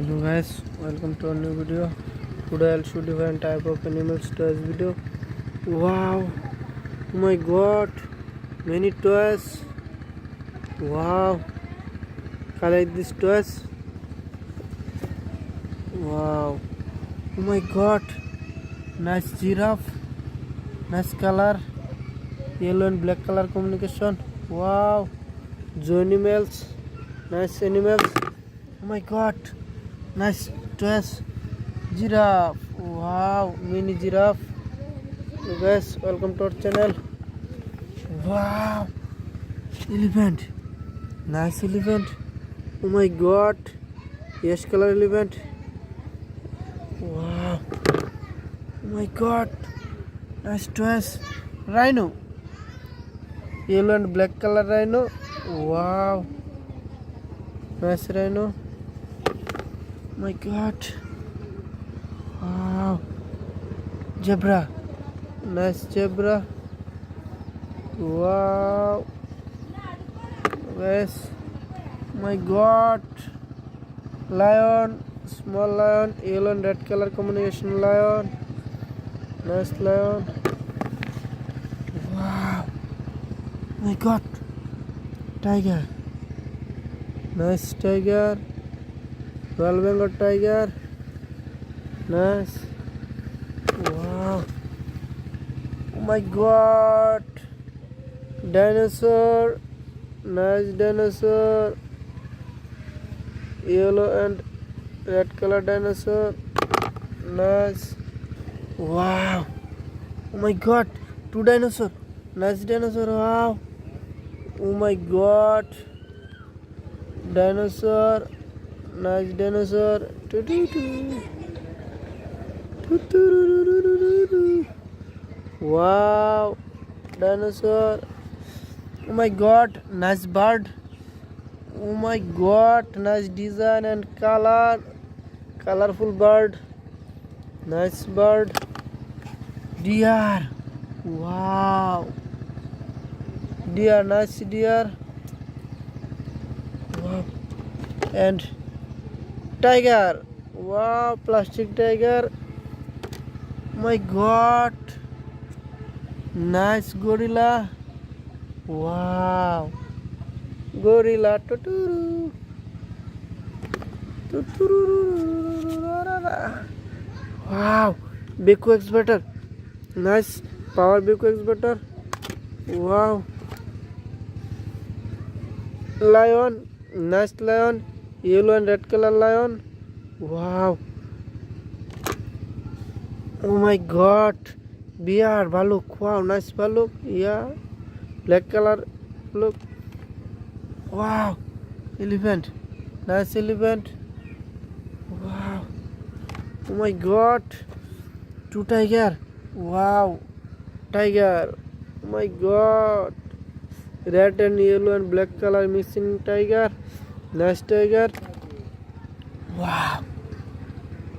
Hello guys, welcome to a new video. Today I'll show different type of animals toys video. Wow, oh my god, many toys. Wow, I like these toys. Wow, oh my god, nice giraffe, nice color, yellow and black color combination. Wow, zoo animals, nice animals. Oh my god, nice toys. Giraffe. Wow, mini giraffe. So guys, welcome to our channel. Wow, elephant. Nice elephant. Oh my god, yes color elephant. Wow. Oh my god, nice toys. Rhino. Yellow and black color rhino. Wow, nice rhino. Oh my god. Wow, zebra, nice zebra. Wow, guys, my god, lion, small lion, yellow and red color combination lion, nice lion. Wow, my god, tiger, nice tiger, Royal Bengal tiger. Nice. Wow. Oh my god. Dinosaur. Nice dinosaur. Yellow and red color dinosaur. Nice. Wow. Oh my god. Two dinosaur. Nice dinosaur. Wow. Oh my god. Dinosaur. Nice dinosaur. Doo-doo-doo. Wow, dinosaur. Oh my god, nice bird. Oh my god, nice design and color. Colorful bird. Nice bird. Deer. Wow. Deer, nice deer. Wow. And tiger. Wow, plastic tiger. My god, nice gorilla. Wow, gorilla. Tuturu. Wow, Beko X-Better. Nice power Beko X-Better. Wow, lion, nice lion, yellow and red color lion. Wow. Oh my god, bear, bhaluk. Wow, nice bhaluk. Yeah, black color look. Wow, elephant, nice elephant. Wow, oh my god, two tiger. Wow, tiger. Oh my god, red and yellow and black color mixing tiger. Nice tiger. Wow,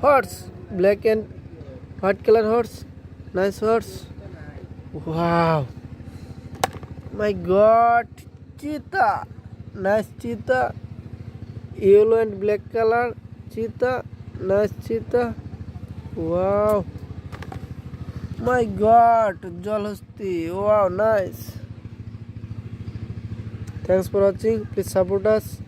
horse, black and white color horse. Nice horse. Wow. My god. Cheetah. Nice cheetah. Yellow and black color. Cheetah. Nice cheetah. Wow. My god. Jalhasti. Wow. Nice. Thanks for watching. Please support us.